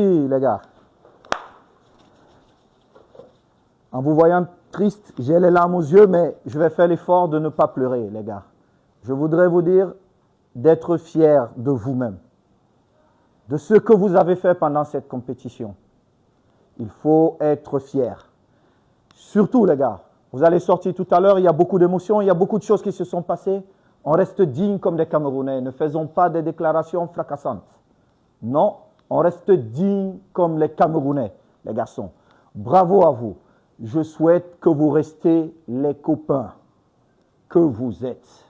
Oui, les gars. En vous voyant triste, j'ai les larmes aux yeux, mais je vais faire l'effort de ne pas pleurer, les gars. Je voudrais vous dire d'être fiers de vous-même, de ce que vous avez fait pendant cette compétition. Il faut être fier. Surtout, les gars, vous allez sortir tout à l'heure, il y a beaucoup d'émotions, il y a beaucoup de choses qui se sont passées. On reste digne comme des Camerounais, ne faisons pas des déclarations fracassantes. Non, on reste digne comme les Camerounais, les garçons. Bravo à vous. Je souhaite que vous restiez les copains que vous êtes.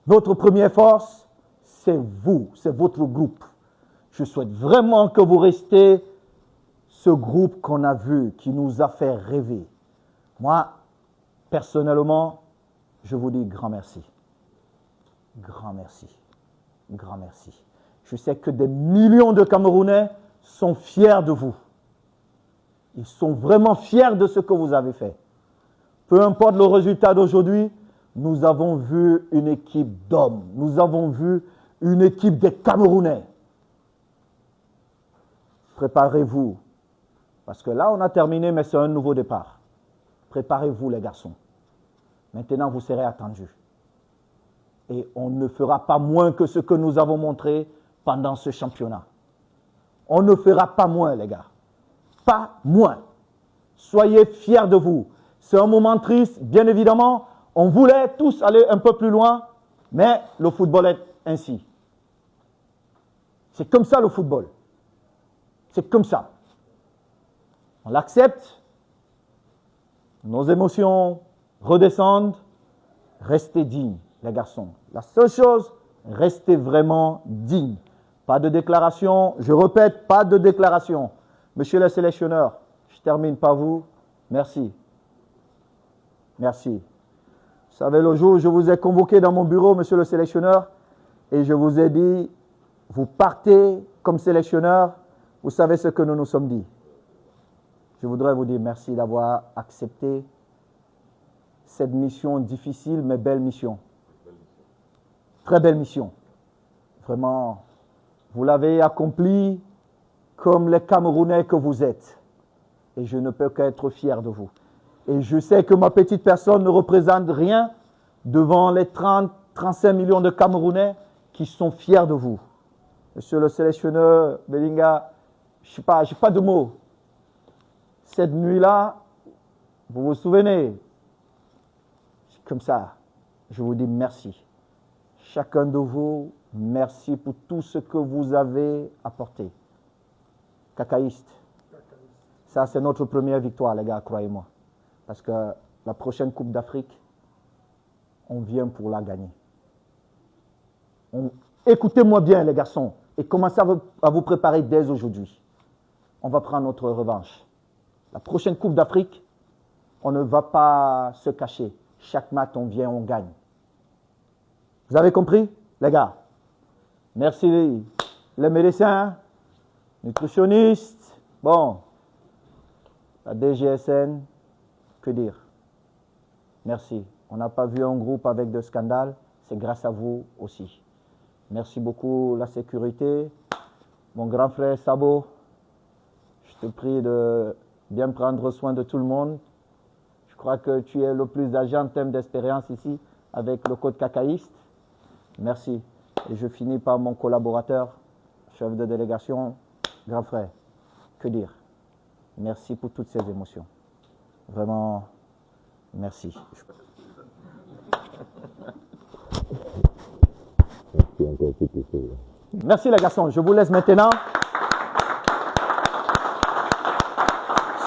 Notre première force, c'est vous, c'est votre groupe. Je souhaite vraiment que vous restiez ce groupe qu'on a vu, qui nous a fait rêver. Moi, personnellement, je vous dis grand merci. Grand merci. Grand merci. Je sais que des millions de Camerounais sont fiers de vous. Ils sont vraiment fiers de ce que vous avez fait. Peu importe le résultat d'aujourd'hui, nous avons vu une équipe d'hommes. Nous avons vu une équipe des Camerounais. Préparez-vous. Parce que là, on a terminé, mais c'est un nouveau départ. Préparez-vous, les garçons. Maintenant, vous serez attendus. Et on ne fera pas moins que ce que nous avons montré pendant ce championnat. On ne fera pas moins, les gars. Pas moins. Soyez fiers de vous. C'est un moment triste, bien évidemment. On voulait tous aller un peu plus loin, mais le football est ainsi. C'est comme ça le football. C'est comme ça. On l'accepte. Nos émotions redescendent. Restez dignes, les garçons. La seule chose, restez vraiment dignes. Pas de déclaration. Je répète, pas de déclaration. Monsieur le sélectionneur, je termine par vous. Merci. Merci. Vous savez, le jour où je vous ai convoqué dans mon bureau, monsieur le sélectionneur, et je vous ai dit, vous partez comme sélectionneur, vous savez ce que nous nous sommes dit. Je voudrais vous dire merci d'avoir accepté cette mission difficile, mais belle mission. Très belle mission. Vraiment, vous l'avez accomplie comme les Camerounais que vous êtes. Et je ne peux qu'être fier de vous. Et je sais que ma petite personne ne représente rien devant les 35 millions de Camerounais qui sont fiers de vous. Monsieur le sélectionneur Belinga, je n'ai pas de mots. Cette nuit-là, vous vous souvenez, comme ça, je vous dis merci. Chacun de vous, merci pour tout ce que vous avez apporté. Cacaïste. Ça, c'est notre première victoire, les gars, croyez-moi. Parce que la prochaine Coupe d'Afrique, on vient pour la gagner. Écoutez-moi bien, les garçons, et commencez à vous préparer dès aujourd'hui. On va prendre notre revanche. La prochaine Coupe d'Afrique, on ne va pas se cacher. Chaque match, on vient, on gagne. Vous avez compris, les gars? Merci les médecins, nutritionnistes, bon, la DGSN, que dire? Merci. On n'a pas vu un groupe avec de scandales, c'est grâce à vous aussi. Merci beaucoup la sécurité. Mon grand frère Sabo, je te prie de bien prendre soin de tout le monde. Je crois que tu es le plus âgé en termes d'expérience ici avec le code cacaïste. Merci. Et je finis par mon collaborateur, chef de délégation, grand frère. Que dire? Merci pour toutes ces émotions. Vraiment, merci. Merci les garçons. Je vous laisse maintenant.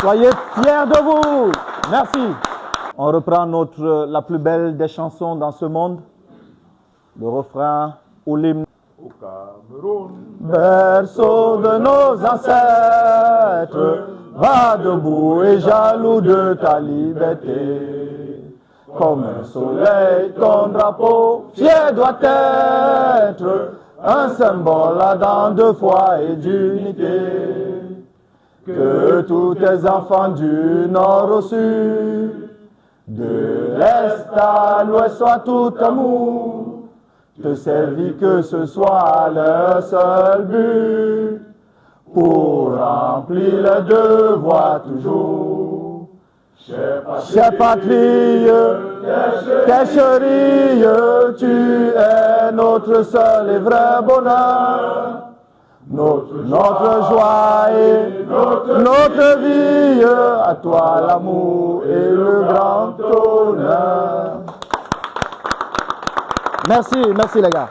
Soyez fiers de vous. Merci. On reprend la plus belle des chansons dans ce monde. Le refrain ou l'hymne. Au Cameroun, Berceau de nos ancêtres, va debout et jaloux de ta liberté. Comme un soleil, ton drapeau fier doit être un symbole ardent de foi et d'unité. Que tous tes enfants du nord au sud, de l'est à l'ouest soient tout amour, te servir que ce soit leur seul but. pour remplir le devoir toujours. Chère patrie, tes chérie, tu es notre seul et vrai bonheur. Notre joie et notre vie, à toi l'amour et le grand honneur. Merci les gars.